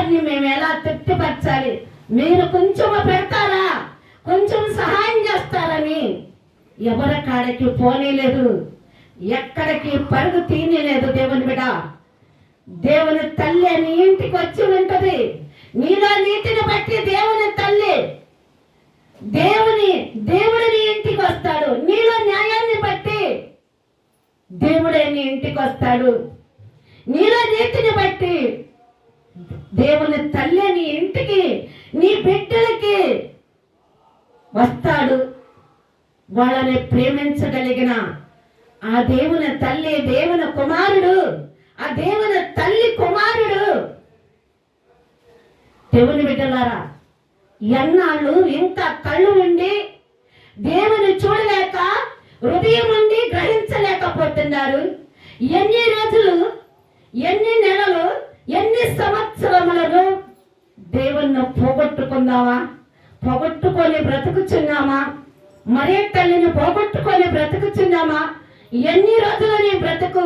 వారిని మేము ఎలా తృప్తిపరచాలి, మీరు కొంచెం పెడతారా, కొంచెం సహాయం చేస్తారని ఎవరి కాడికి పోనీలేదు, ఎక్కడికి పరుగు తీయలేదు. దేవుని బిడ్డ, దేవుని తల్లి నీ ఇంటికి వచ్చి ఉంటది. నీలో నీతిని బట్టి దేవుని తల్లి, దేవుడు నీ ఇంటికి వస్తాడు. నీలో న్యాయాన్ని బట్టి దేవుడే నీ ఇంటికి వస్తాడు. నీలో నీతిని బట్టి దేవుని తల్లి నీ ఇంటికి, నీ బిడ్డలకి వస్తాడు. వాళ్ళని ప్రేమించగలిగిన ఆ దేవుని తల్లి, దేవుని కుమారుడు, ఆ దేవుని తల్లి కుమారుడు. దేవుని బిడ్డలారా, ఎన్నాళ్ళు ఇంకా కళ్ళు ఉండి దేవుని చూడలేక, హృదయం ఉండి గ్రహించలేకపోతున్నారు. ఎన్ని రోజులు, ఎన్ని నెలలు, ఎన్ని సంవత్సరములను దేవుణ్ణి పోగొట్టుకుందామా, పోగొట్టుకొని బ్రతుకుచున్నామా? మరే తల్లిని పోగొట్టుకొని బ్రతుకుచున్నామా? ఎన్ని రోజులు నీ బ్రతుకు?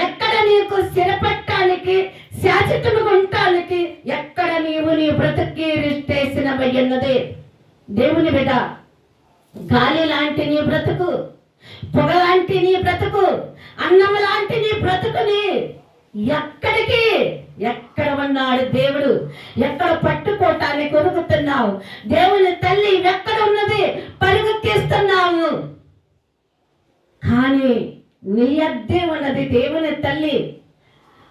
ఎక్కడ నీకు స్థిరపట్టానికి, శాశ్వతముగా ఉండటానికి ఎక్కడ నీవు నీ బ్రతుకి రిస్టేసినవయ్యున్నది? దేవుని బిడ్డ, గాలి లాంటి నీ బ్రతుకు, పొగ లాంటి నీ బ్రతుకు, అన్నం లాంటి నీ బ్రతుకుని ఎక్కడ ఉన్నాడు దేవుడు? ఎక్కడ పట్టుకోవటానికి కొరుకుతున్నావు? దేవుని తల్లి ఎక్కడ ఉన్నది? పరుగుతీస్తున్నావు. కానీ నీ అద్దే ఉన్నది దేవుని తల్లి.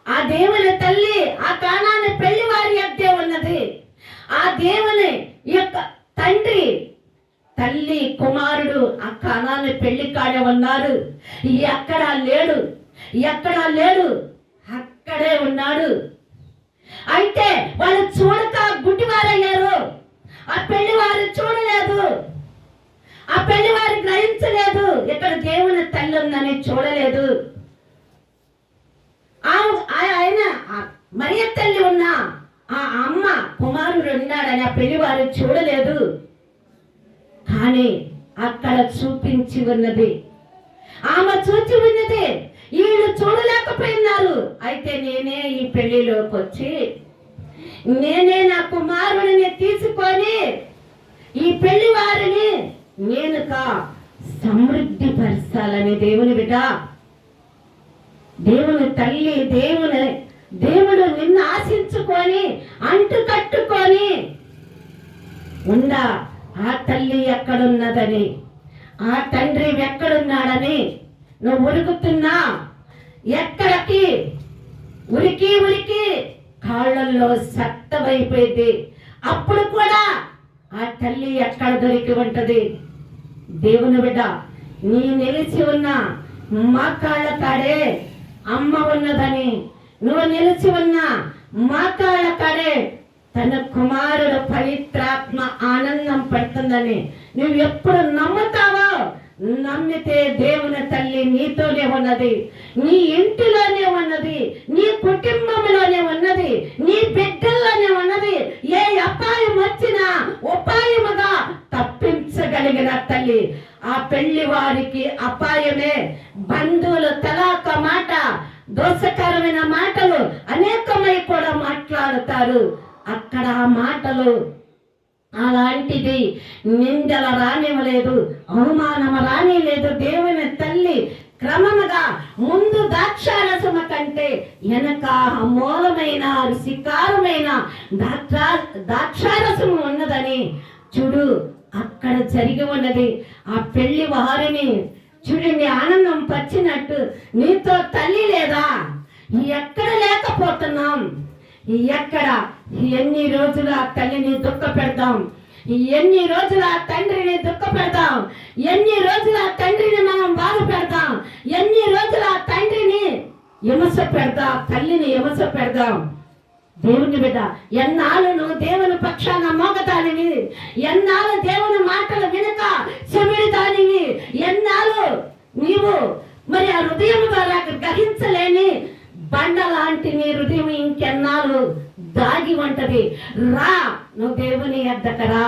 ఆ దేవుని తల్లి, ఆ కానాని పెళ్లి వారి అద్దే ఉన్నది. ఆ దేవుని యొక్క తండ్రి, తల్లి, కుమారుడు ఆ కానాని పెళ్లి కాడే ఉన్నారు. ఎక్కడా లేడు, అక్కడే ఉన్నాడు. అయితే వాళ్ళు చూడక గుడ్డివారయ్యారు. ఆ పెళ్లి వారు చూడలేదు, ఆ పెళ్లి వారు గ్రహించలేదు, ఇక్కడ దేవుని తల్లి ఉందని చూడలేదు. ఆయన మరియ తల్లి ఉన్న ఆ అమ్మ కుమారుడు ఉన్నాడని ఆ పెళ్లి వారు చూడలేదు. కానీ అక్కడ చూపించి ఉన్నది, ఆమె చూచి ఉన్నది, వీళ్ళు చూడలేకపోయినారు. అయితే నేనే ఈ పెళ్లిలోకి వచ్చి, నేనే నా కుమారుడిని తీసుకొని ఈ పెళ్లి వారిని నేనుగా సమృద్ధి పరచాలని. దేవుని బిడ్డ, దేవుని తల్లి, దేవుడు నిన్ను ఆశించుకొని అంటు కట్టుకొని ఉందా? ఆ తల్లి ఎక్కడున్నదని, ఆ తండ్రి ఎక్కడున్నాడని నువ్వు ఉరుకుతున్నా. ఎక్కడికి? ఉరికి కాళ్ళల్లో సత్తమైపోయింది. అప్పుడు కూడా ఆ తల్లి ఎక్కడ దొరికి ఉంటది? దేవుని బిడ్డ, నీ నిలిచి ఉన్న మా కాళ్ళ కాడే అమ్మ ఉన్నదని, నువ్వు నిలిచి ఉన్న మా కాళ్ళ కాడే తన కుమారుడు పవిత్రాత్మ ఆనందం పడుతుందని నువ్వు ఎప్పుడు నమ్ముతావో, నమ్మితే దేవుని తల్లి నీతోనే ఉన్నది, నీ ఇంటిలోనే ఉన్నది, నీ కుటుంబంలోనే ఉన్నది, నీ బిడ్డల్లోనే ఉన్నది. ఏ అపాయం వచ్చినా ఉపాయముగా తప్పించగలిగిన తల్లి. ఆ పెళ్లి వారికి అపాయమే. బంధువులు తలాక మాట, దోషకరమైన మాటలు అనేకమై కూడా మాట్లాడుతారు. అక్కడ ఆ మాటలు అలాంటిది నిందల రానివ్వలేదు, అవమానం రానిలేదు. దేవుని తల్లి క్రమముగా ముందు ద్రాక్షారసము కంటే వెనక అమూలమైన రుచికారమైన ద్రాక్షారసము ఉన్నదని చూడు, అక్కడ జరిగి ఉన్నది. ఆ పెళ్లి వారిని చూడండి, ఆనందం పచ్చినట్టు నీతో తల్లి లేదా? ఎక్కడ లేకపోతున్నాం? ఎక్కడ? ఎన్ని రోజులు ఆ తల్లిని దుఃఖ పెడతాం, ఎన్ని రోజులు ఆ తండ్రిని దుఃఖ పెడతాం, ఎన్ని రోజులు ఆ తండ్రిని మనం బాధ పెడతాం, ఎన్ని రోజులు ఆ తండ్రిని విమర్శ పెడతాం, తల్లిని విమర్శ పెడతాం. దేవుని బిడ్డ, ఎన్నాళ్ళు నువ్వు దేవుని పక్షాన మోగతానివి, ఎన్నాళ్ళు దేవుని మాటలు వినక చెమిడితానివి, ఎన్నాళ్ళు నీవు మరి ఆ హృదయం ద్వారా గ్రహించలేని బండ లాంటి నీ హృదయం ఇంకెన్నాళ్ళు దాగి ఉంటది. రా, నువ్వు దేవుని ఎద్దకరా.